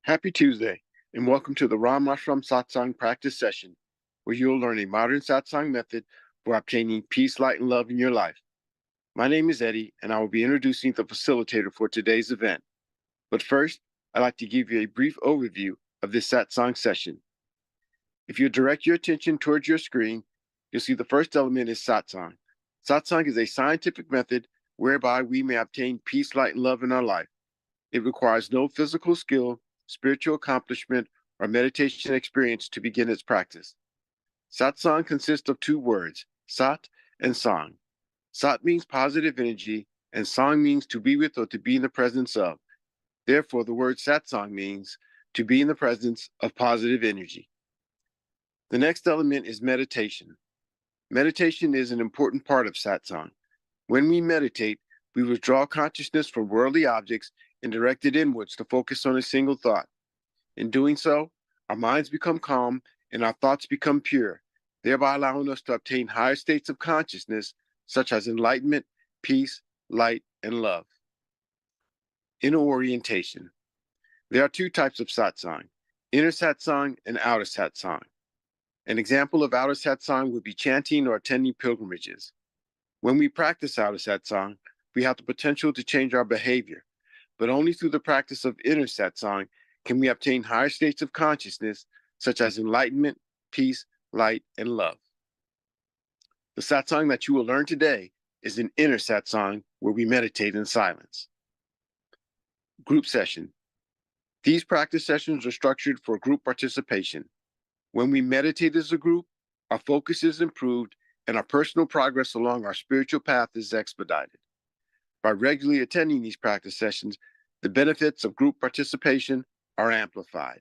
Happy Tuesday, and welcome to the Ram Ashram Satsang practice session, where you'll learn a modern Satsang method for obtaining peace, light, and love in your life. My name is Eddie, and I will be introducing the facilitator for today's event. But first, I'd like to give you a brief overview of this Satsang session. If you direct your attention towards your screen, you'll see the first element is Satsang. Satsang is a scientific method whereby we may obtain peace, light, and love in our life. It requires no physical skill, spiritual accomplishment, or meditation experience to begin its practice. Satsang consists of two words, Sat and Sang. Sat means positive energy, and Sang means to be with or to be in the presence of. Therefore, the word Satsang means to be in the presence of positive energy. The next element is meditation. Meditation is an important part of Satsang. When we meditate, we withdraw consciousness from worldly objects and direct it inwards to focus on a single thought. In doing so, our minds become calm and our thoughts become pure, thereby allowing us to obtain higher states of consciousness, such as enlightenment, peace, light, and love. Inner orientation. There are two types of satsang, inner satsang and outer satsang. An example of outer satsang would be chanting or attending pilgrimages. When we practice outer satsang, we have the potential to change our behavior, but only through the practice of inner satsang can we obtain higher states of consciousness, such as enlightenment, peace, light, and love. The satsang that you will learn today is an inner satsang where we meditate in silence. Group session. These practice sessions are structured for group participation. When we meditate as a group, our focus is improved and our personal progress along our spiritual path is expedited. By regularly attending these practice sessions, the benefits of group participation are amplified.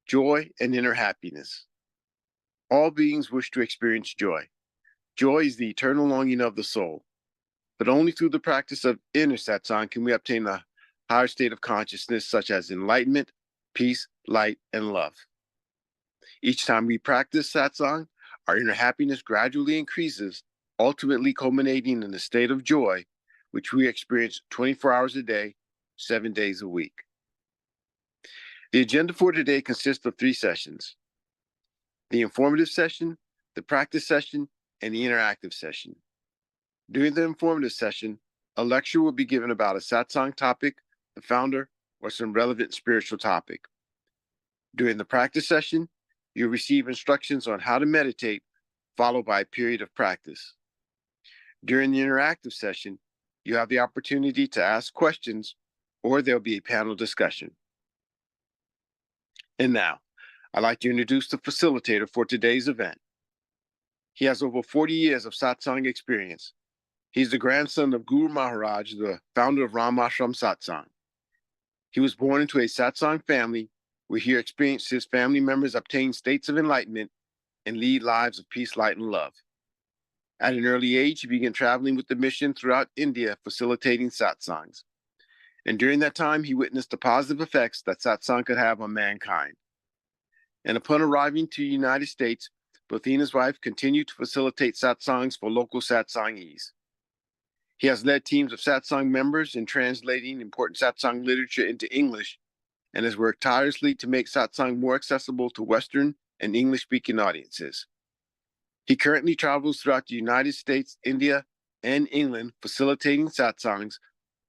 Joy and inner happiness. All beings wish to experience joy. Joy is the eternal longing of the soul. But only through the practice of inner satsang can we obtain a higher state of consciousness, such as enlightenment, peace, light, and love. Each time we practice satsang, our inner happiness gradually increases, ultimately culminating in a state of joy, which we experience 24 hours a day, 7 days a week. The agenda for today consists of 3 sessions: the informative session, the practice session, and the interactive session. During the informative session, a lecture will be given about a satsang topic, the founder, or some relevant spiritual topic. During the practice session, you'll receive instructions on how to meditate, followed by a period of practice. During the interactive session, you have the opportunity to ask questions, or there'll be a panel discussion. And now, I'd like to introduce the facilitator for today's event. He has over 40 years of satsang experience. He's the grandson of Guru Maharaj, the founder of Ram Ashram Satsang. He was born into a satsang family where he experienced his family members obtain states of enlightenment and lead lives of peace, light, and love. At an early age, he began traveling with the mission throughout India, facilitating satsangs. And during that time, he witnessed the positive effects that satsang could have on mankind. And upon arriving to the United States, both he and his wife continued to facilitate satsangs for local satsangees. He has led teams of satsang members in translating important satsang literature into English and has worked tirelessly to make satsang more accessible to Western and English-speaking audiences. He currently travels throughout the United States, India, and England, facilitating satsangs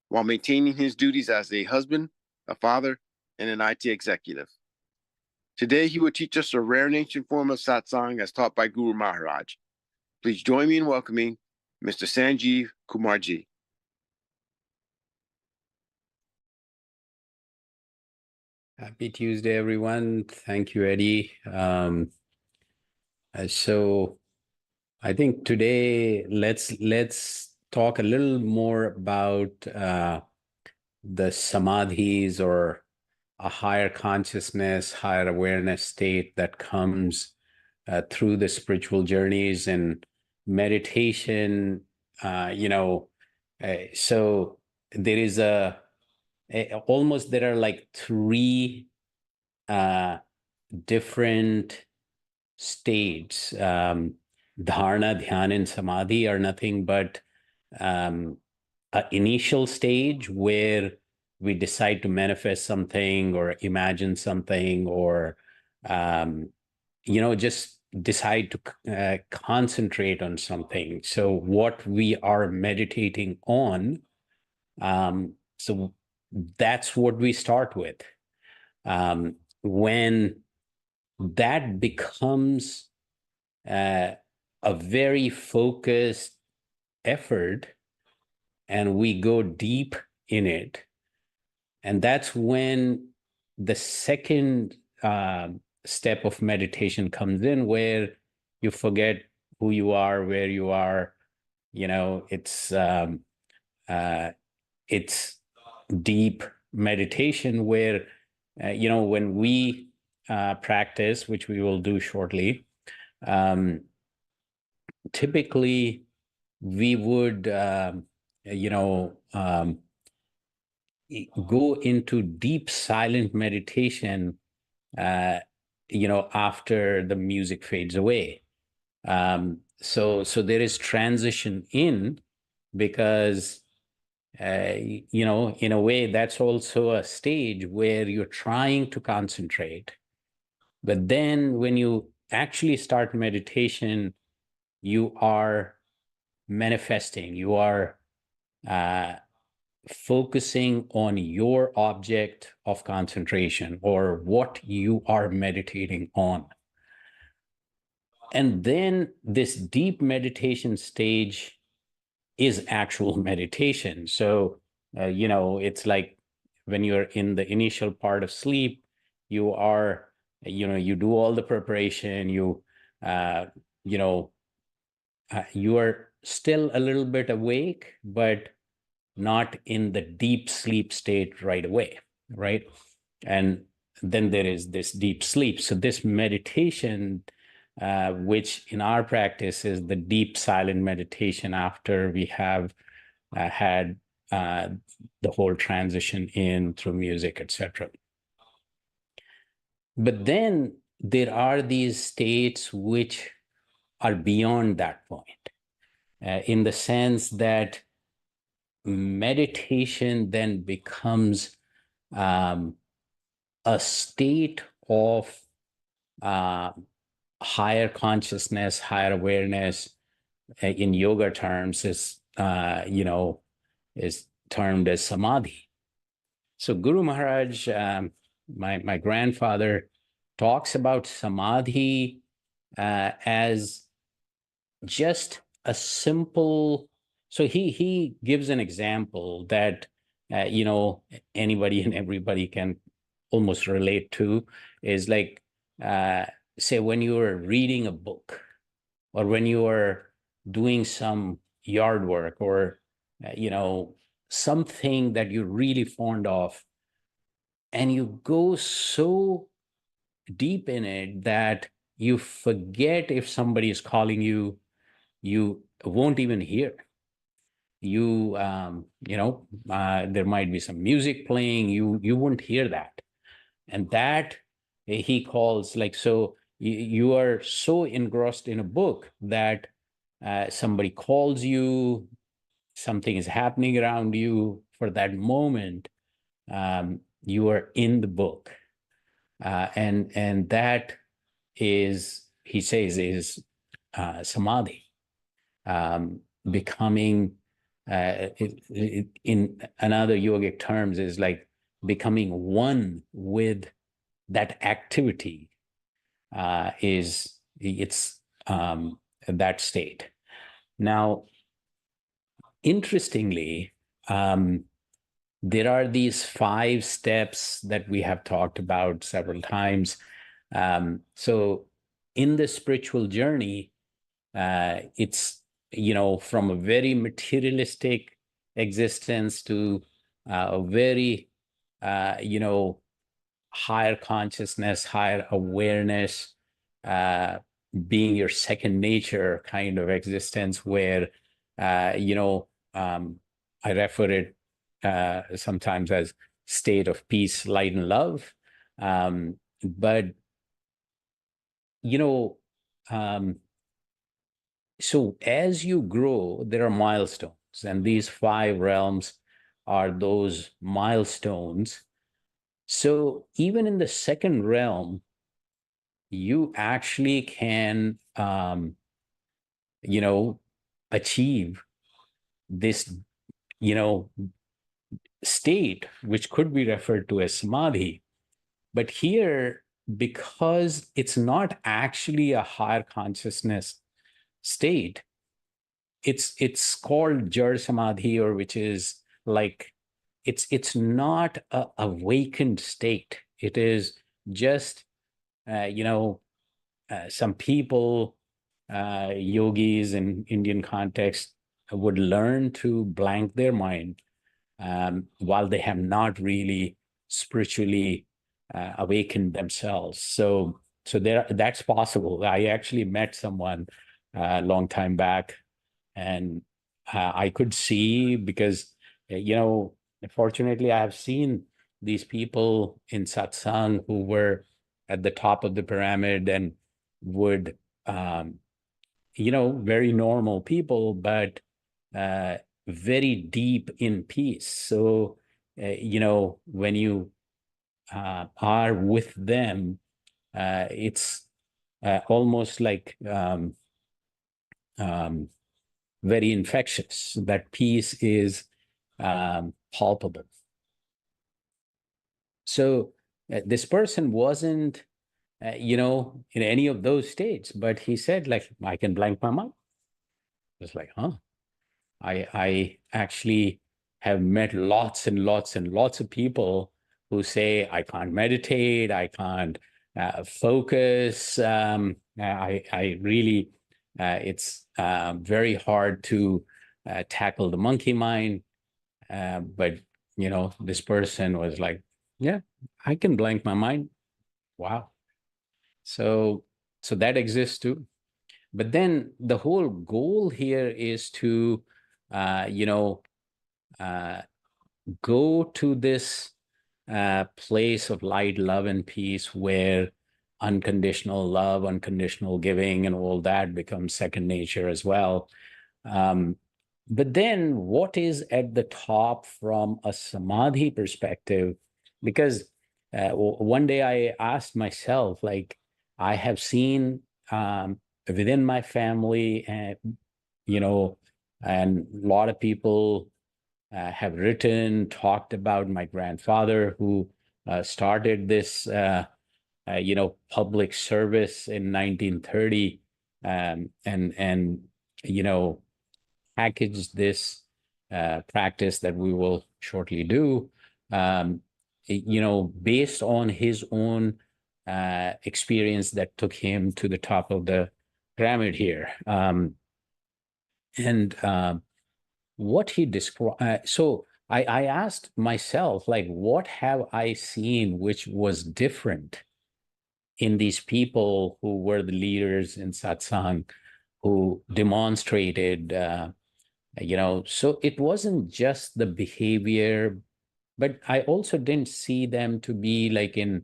while maintaining his duties as a husband, a father, and an IT executive. Today, he will teach us a rare and ancient form of satsang as taught by Guru Maharaj. Please join me in welcoming Mr. Sanjeev Kumarji. Happy Tuesday, everyone. Thank you, Eddie. So I think today let's talk a little more about the samadhis, or a higher consciousness, higher awareness state that comes through the spiritual journeys and meditation. So there is almost there are like 3 different states. Dharana, Dhyan, and Samadhi are nothing but an initial stage where we decide to manifest something or imagine something, or just decide to concentrate on something. So what we are meditating on, so that's what we start with. When that becomes a very focused effort and we go deep in it, and that's when the second step of meditation comes in, where you forget who you are, where you are. It's deep meditation where, when we practice, which we will do shortly, typically we would, you know, um, go into deep silent meditation, after the music fades away. So there is transition in, because, in a way, that's also a stage where you're trying to concentrate. But then when you actually start meditation, you are manifesting, you are uh, focusing on your object of concentration, or what you are meditating on. And then this deep meditation stage is actual meditation. So, it's like when you're in the initial part of sleep, you are, you do all the preparation, uh, you know, you are still a little bit awake, but not in the deep sleep state right away, right? And then there is this deep sleep. So this meditation, which in our practice is the deep silent meditation after we have had uh, the whole transition in through music, etc. But then there are these states which are beyond that point, in the sense that meditation then becomes um, a state of uh, higher consciousness, higher awareness. In yoga terms, is termed as samadhi. So Guru Maharaj, my grandfather, talks about samadhi as just a simple. So he gives an example that anybody and everybody can almost relate to, is like, uh, say, when you are reading a book, or when you are doing some yard work, or something that you're really fond of, and you go so deep in it that you forget if somebody is calling you. You won't even hear. There might be some music playing, you won't hear that. And that, he calls, like, so you are so engrossed in a book that somebody calls you, something is happening around you. For that moment, you are in the book, and that is, he says, is samadhi. Becoming, in another yogic terms, is like becoming one with that activity. It's that state. Now, interestingly, there are these 5 steps that we have talked about several times. So in the spiritual journey, it's, from a very materialistic existence to a very, higher consciousness, higher awareness, uh, being your second nature kind of existence, where, uh, you know, um, I refer it sometimes as state of peace, light, and love. But, you know, um, so as you grow, there are milestones, and these 5 realms are those milestones. So even in the second realm, you actually can, you know, achieve this, you know, state, which could be referred to as samadhi. But here, because it's not actually a higher consciousness state, it's called Jar Samadhi, or which is like it's not a awakened state. It is just you know some people, yogis in Indian context, would learn to blank their mind while they have not really spiritually awakened themselves. So there, that's possible. I actually met someone a long time back, and I could see because fortunately, I have seen these people in satsang who were at the top of the pyramid and would very normal people, but uh, very deep in peace. So, when you are with them, it's almost like um, very infectious. That peace is palpable. So, this person wasn't, in any of those states, but he said, like, I can blank my mind. It's like, huh? I actually have met lots and lots and lots of people who say, I can't meditate, I can't focus. I really, it's very hard to tackle the monkey mind. But, this person was like, yeah, I can blank my mind. Wow. So, so that exists too. But then the whole goal here is to, uh, you know, uh, go to this place of light, love, and peace where unconditional love, unconditional giving, and all that becomes second nature as well. Um, but then what is at the top from a samadhi perspective? Because one day I asked myself, like, I have seen within my family, and and a lot of people have written, talked about my grandfather who started this, public service in 1930, and you know, packaged this practice that we will shortly do, um, based on his own experience that took him to the top of the pyramid here. And what he described. So I asked myself, like, what have I seen which was different in these people who were the leaders in satsang, who demonstrated, so it wasn't just the behavior, but I also didn't see them to be like they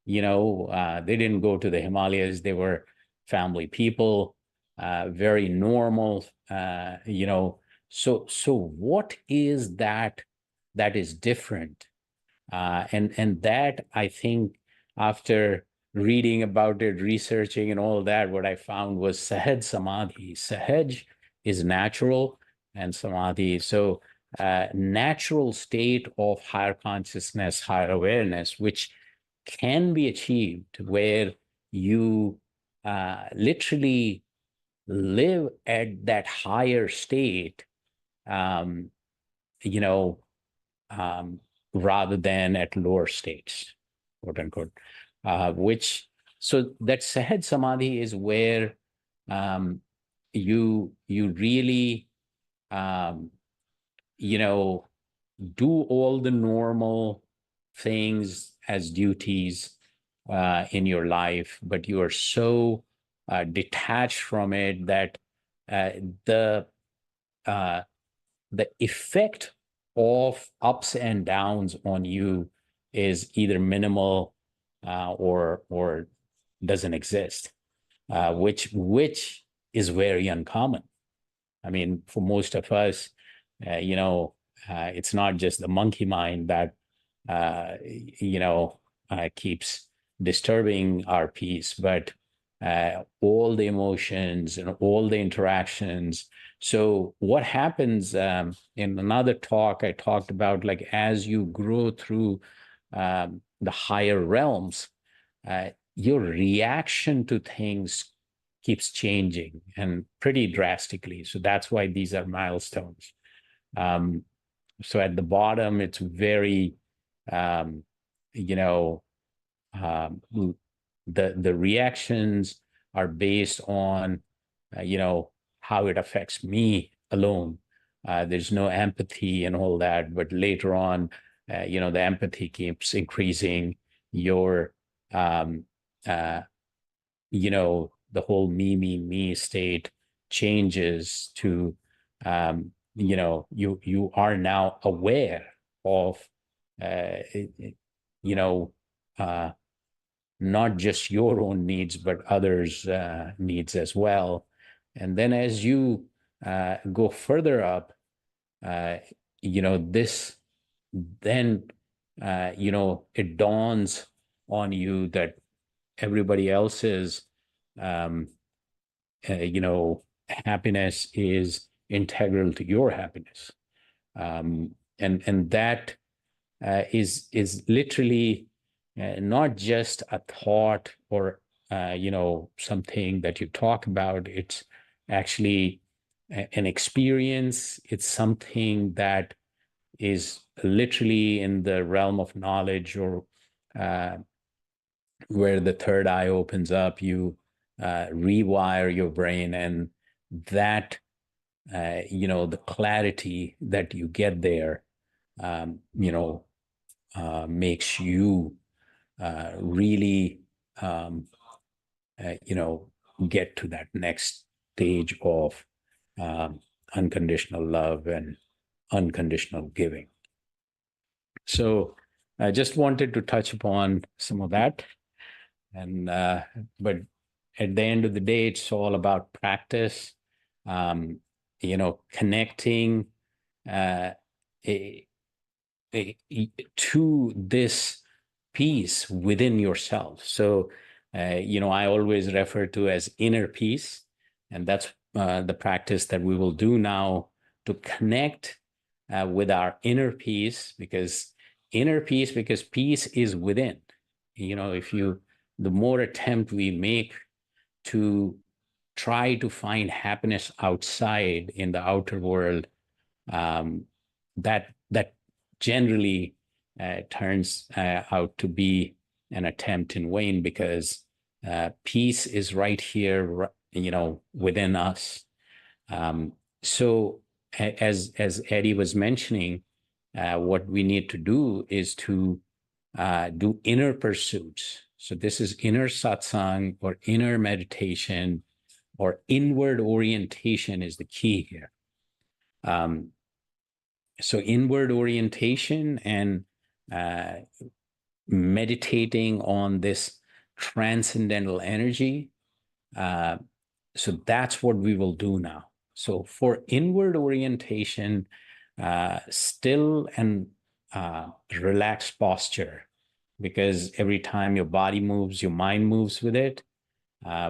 didn't go to the Himalayas. They were family people, very normal, So what is that is different? And that, I think, after reading about it, researching and all that, what I found was Sahaj Samadhi. Sahaj is natural, and Samadhi. So natural state of higher consciousness, higher awareness, which can be achieved where you literally live at that higher state, um, you know, um, rather than at lower states, quote unquote. Which so that Sahaj Samadhi is where you really um, you know do all the normal things as duties in your life, but you are so detached from it that uh, the uh, the effect of ups and downs on you is either minimal or doesn't exist, which is very uncommon. I mean, for most of us, It's not just the monkey mind that keeps disturbing our peace, but all the emotions and all the interactions. So what happens, in another talk, I talked about, like, as you grow through the higher realms, your reaction to things keeps changing and pretty drastically. So that's why these are milestones. Um, so at the bottom, it's very, um, you know, um, the reactions are based on, how it affects me alone. There's no empathy and all that, but later on, the empathy keeps increasing. Your, um, uh, the whole me state changes to, you are now aware of, you know, uh, not just your own needs, but others' needs as well. And then as you go further up, uh, this then, it dawns on you that everybody else's, um, happiness is integral to your happiness. And that is literally not just a thought or something that you talk about. It's actually an experience. It's something that is literally in the realm of knowledge, or uh, where the third eye opens up. You rewire your brain, and that the clarity that you get there, um, you know makes you really, um, get to that next stage of unconditional love and unconditional giving. So I just wanted to touch upon some of that. And but at the end of the day, it's all about practice, connecting uh, a, to this peace within yourself. So, I always refer to as inner peace, and that's the practice that we will do now to connect with our inner peace, because peace is within. If you, the more attempt we make to try to find happiness outside in the outer world, um, that generally turns out to be an attempt in vain, because peace is right here, within us. So, as Eddie was mentioning, what we need to do is to do inner pursuits. So this is inner satsang, or inner meditation, or inward orientation is the key here. So inward orientation and uh, meditating on this transcendental energy. So that's what we will do now. So for inward orientation, still and relaxed posture, because every time your body moves, your mind moves with it.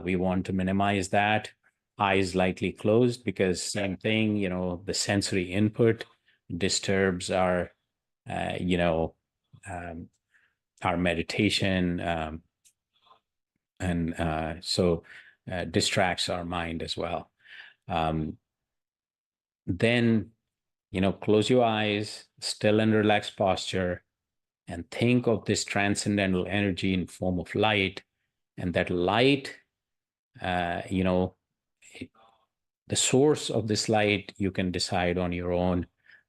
We want to minimize that. Eyes lightly closed, because same thing, the sensory input disturbs our, uh, you know, um, our meditation, and so distracts our mind as well. Then, close your eyes, still and relaxed posture, and think of this transcendental energy in form of light. And that light, uh, you know, the source of this light you can decide on your own,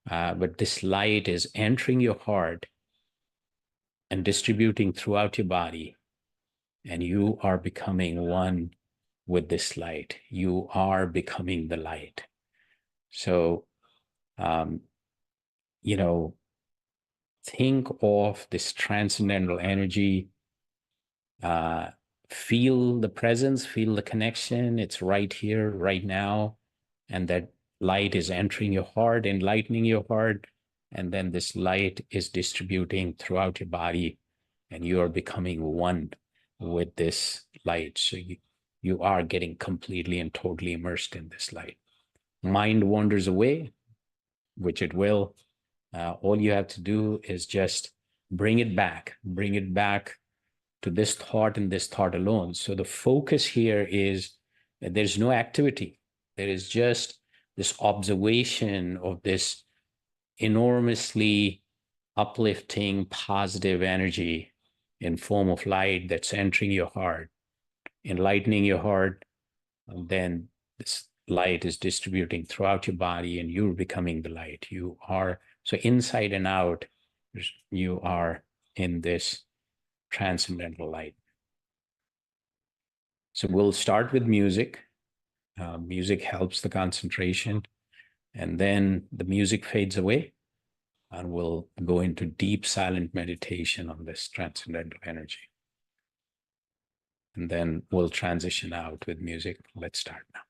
but this light is entering your heart and distributing throughout your body, and you are becoming one with this light. You are becoming the light. So, um, you know, think of this transcendental energy, uh, feel the presence, feel the connection. It's right here, right now. And that light is entering your heart, enlightening your heart, And then this light is distributing throughout your body, and you are becoming one with this light. So you are getting completely and totally immersed in this light. Mind wanders away, which it will. All you have to do is just bring it back to this thought and this thought alone. So the focus here is that there's no activity. There is just this observation of this enormously uplifting, positive energy in form of light that's entering your heart, enlightening your heart, and then this light is distributing throughout your body and you're becoming the light. You are, so inside and out, you are in this transcendental light. So we'll start with music. Music helps the concentration, and then the music fades away, and we'll go into deep silent meditation on this transcendental energy. And then we'll transition out with music. Let's start now.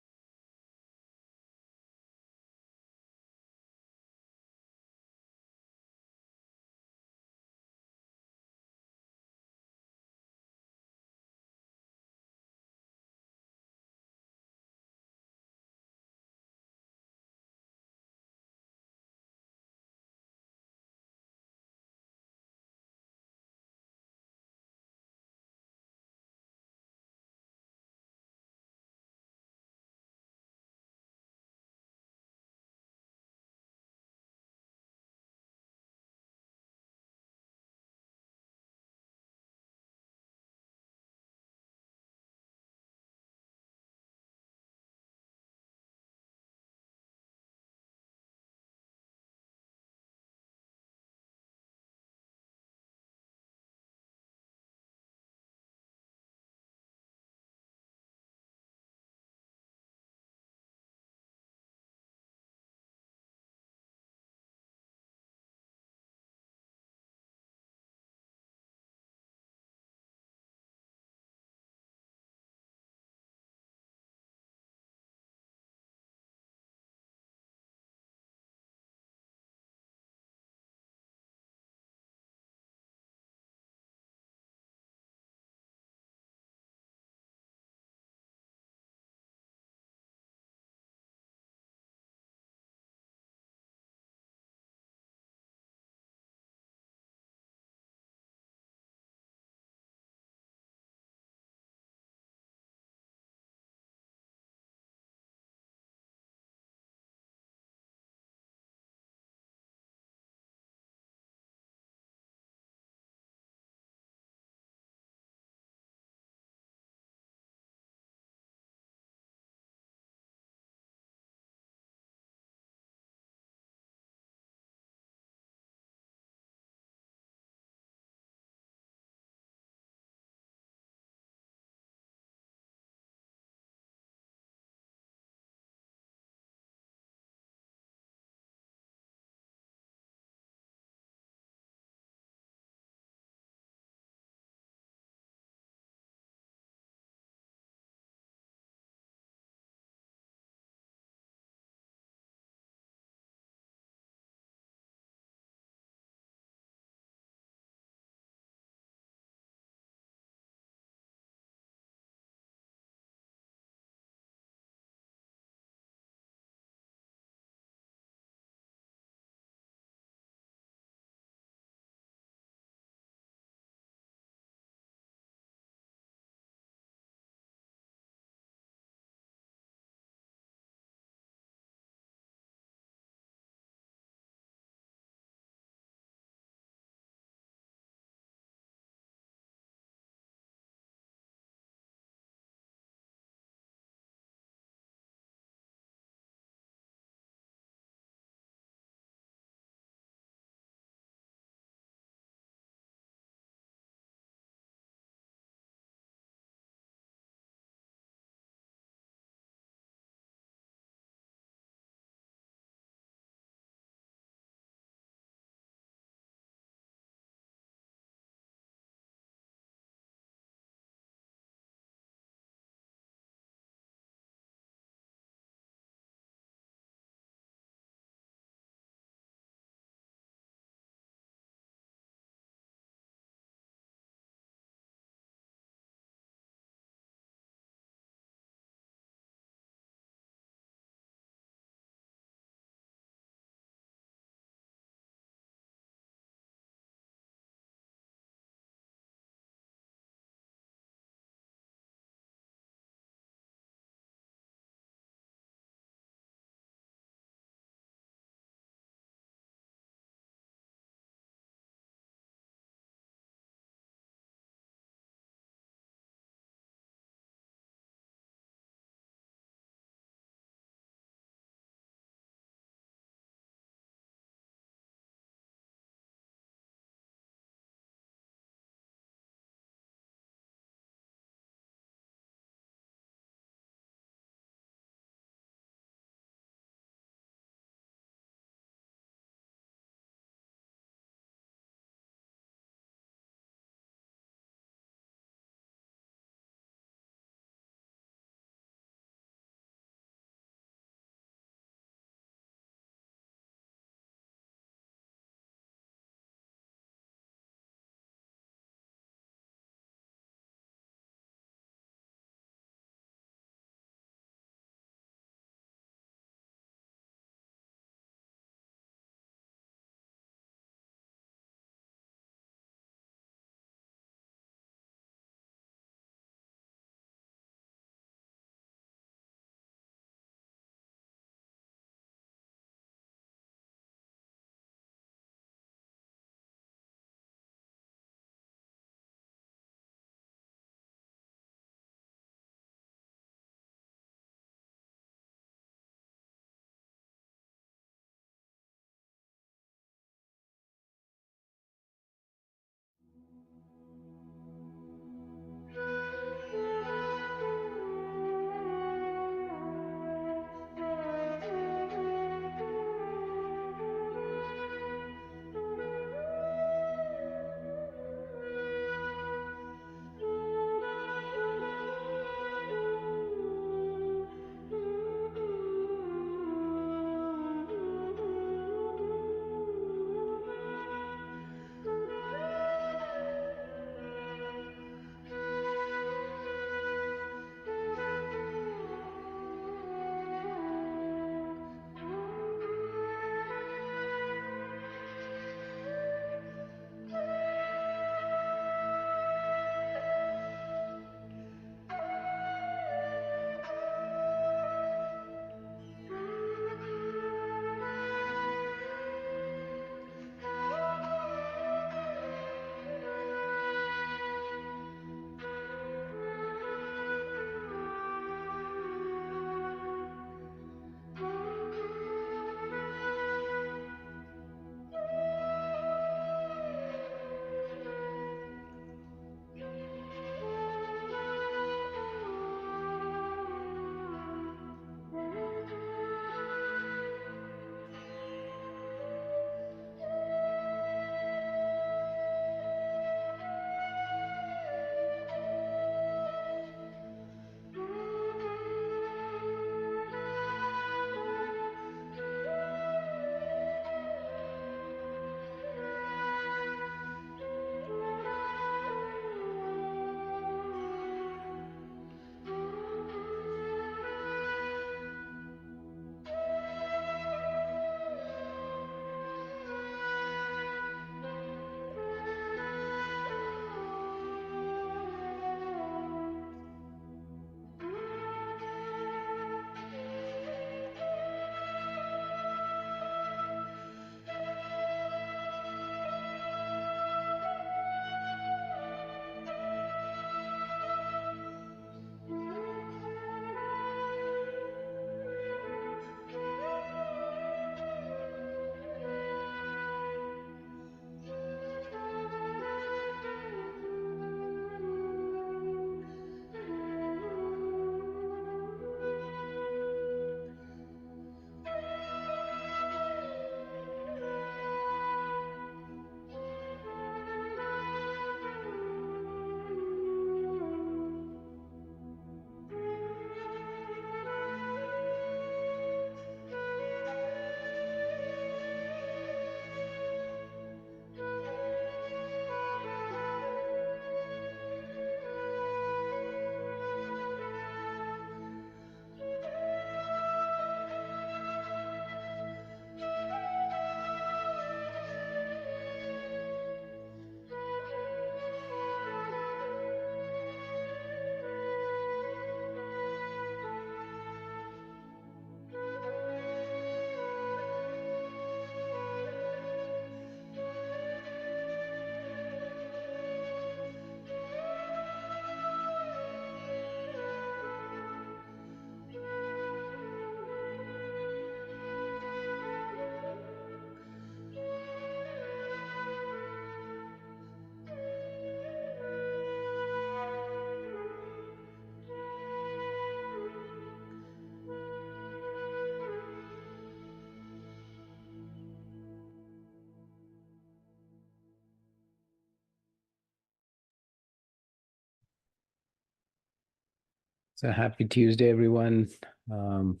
So happy Tuesday, everyone. Um,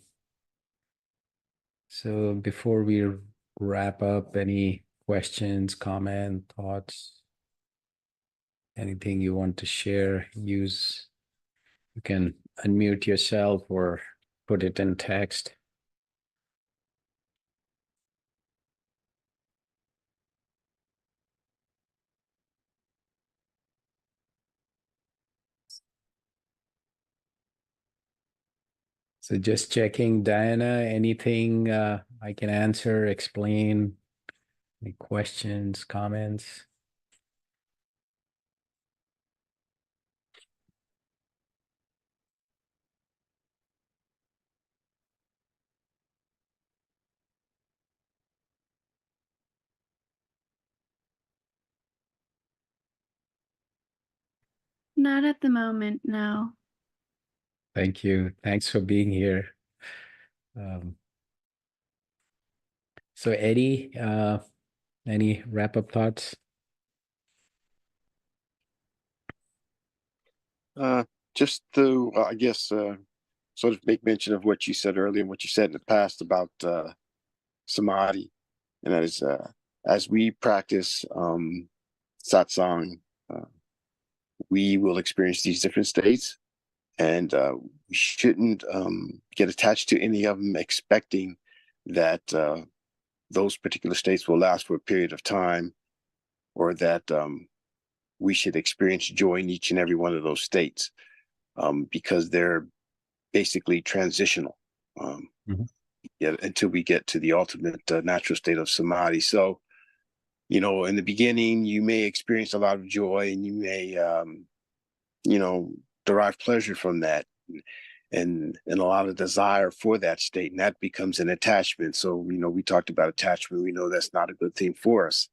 so before we wrap up, any questions, comment, thoughts, anything you want to share, use, you can unmute yourself or put it in text. So just checking, Diana, anything I can answer, explain, any questions, comments? Not at the moment, no. Thank you. Thanks for being here. So Eddie, any wrap-up thoughts? Just to, I guess, sort of make mention of what you said earlier and what you said in the past about samadhi, and that is, as we practice satsang, uh, we will experience these different states, and we shouldn't get attached to any of them, expecting that those particular states will last for a period of time, or that we should experience joy in each and every one of those states, because they're basically transitional, um, Mhm. yeah, until we get to the ultimate natural state of samadhi. So, in the beginning, you may experience a lot of joy, and you may, you know, derive pleasure from that, and a lot of desire for that state, and that becomes an attachment. So, we talked about attachment. We know that's not a good thing for us.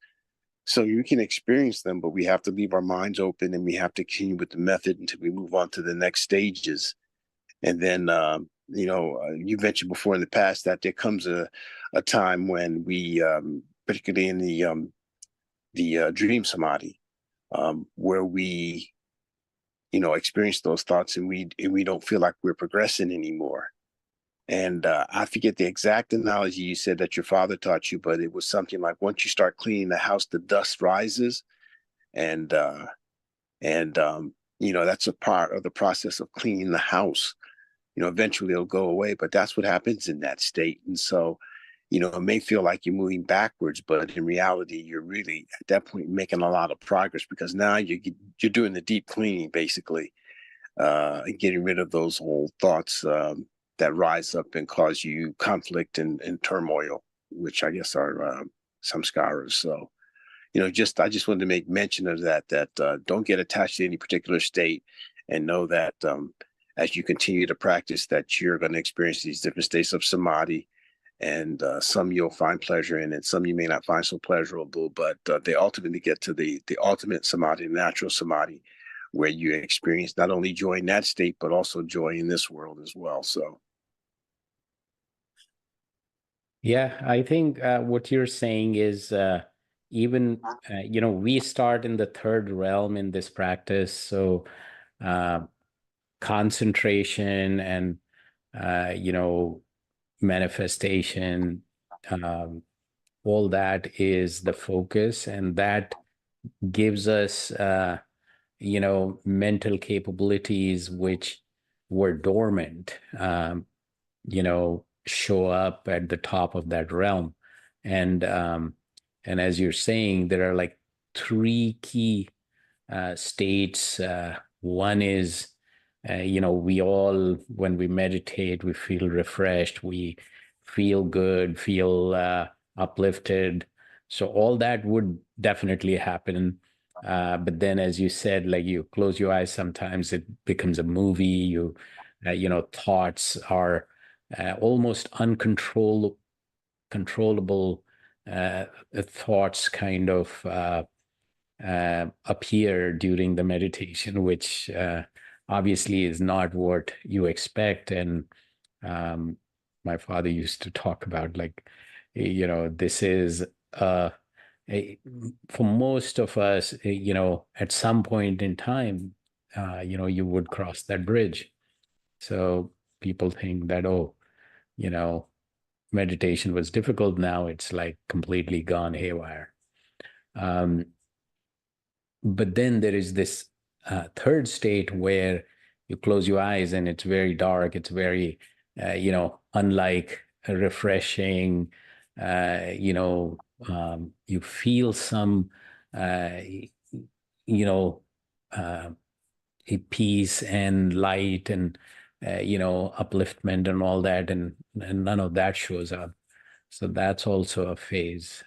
So you can experience them, but we have to leave our minds open, and we have to continue with the method until we move on to the next stages. And then, you mentioned before in the past that there comes a time when we, particularly in the dream samadhi, where we, experience those thoughts, and we don't feel like we're progressing anymore. And I forget the exact analogy you said that your father taught you, but it was something like, once you start cleaning the house, the dust rises, and that's a part of the process of cleaning the house. Eventually it'll go away, but that's what happens in that state. And so, it may feel like you're moving backwards, but in reality, you're really at that point making a lot of progress, because now you're doing the deep cleaning, basically, and getting rid of those old thoughts that rise up and cause you conflict and turmoil, which I guess are samskaras. So, I just wanted to make mention of that don't get attached to any particular state, and know that as you continue to practice, that you're going to experience these different states of samadhi, and some you'll find pleasure in, and some you may not find so pleasurable, but they ultimately get to the ultimate samadhi, natural samadhi, where you experience not only joy in that state, but also joy in this world as well. So Yeah, I think what you're saying is even, we start in the third realm in this practice. So uh, concentration and, manifestation, um, all that is the focus. And that gives us, mental capabilities which were dormant. Show up at the top of that realm. And as you're saying, there are like three key states. One is, we all, when we meditate, we feel refreshed, we feel good, feel uplifted. So all that would definitely happen. But then, as you said, like you close your eyes, sometimes it becomes a movie. Thoughts are almost controllable thoughts kind of appear during the meditation, which obviously is not what you expect. And um, my father used to talk about, like, this is for most of us, at some point in time, you would cross that bridge. So people think that, oh, meditation was difficult. Now it's like completely gone haywire. But then there is this third state where you close your eyes and it's very dark. It's very, unlike refreshing. You feel some, a peace and light and, upliftment and all that. And none of that shows up. So that's also a phase.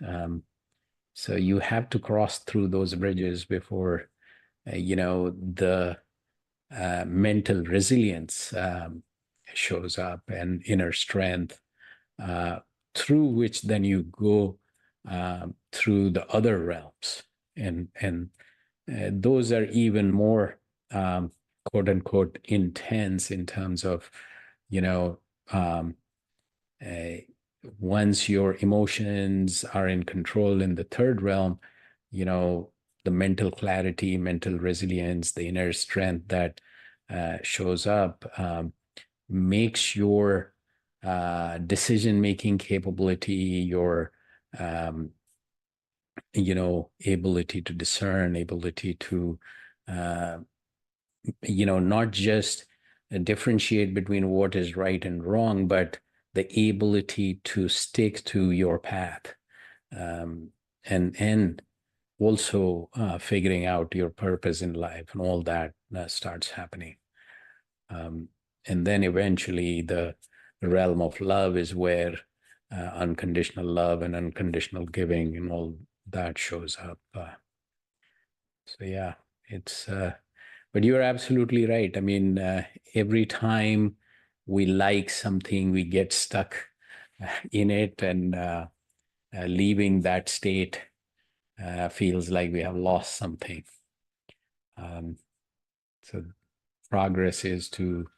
So you have to cross through those bridges before, the mental resilience shows up and inner strength, through which then you go through the other realms. And those are even more, quote unquote, intense in terms of, once your emotions are in control in the third realm, the mental clarity, mental resilience, the inner strength that shows up makes your decision-making capability, your ability to discern, ability to not just differentiate between what is right and wrong, but the ability to stick to your path, and also figuring out your purpose in life, and all that starts happening. And then eventually the realm of love is where unconditional love and unconditional giving and all that shows up. So yeah, it's, but you're absolutely right. I mean, every time we like something, we get stuck in it, and leaving that state feels like we have lost something. So progress is to,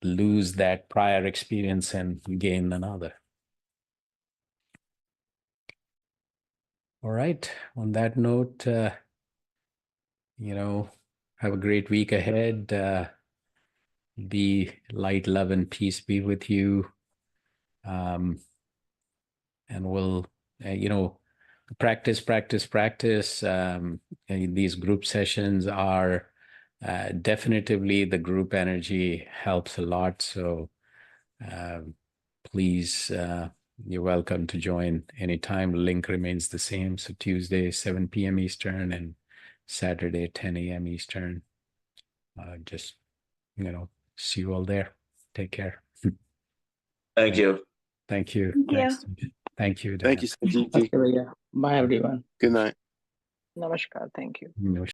lose that prior experience and gain another. All right. On that note, have a great week ahead. Be light, love, and peace be with you. And we'll, practice. These group sessions are definitively, the group energy helps a lot. So please, you're welcome to join anytime. Link remains the same. So Tuesday, 7 p.m. Eastern, and Saturday, 10 a.m. Eastern. Just, see you all there. Take care. Thank you. Thank you. Thank you. Thanks. Thank you. Thank you, Sanjeev. Okay, bhaiya. Bye everyone. Good night. Namaskar. Thank you. You.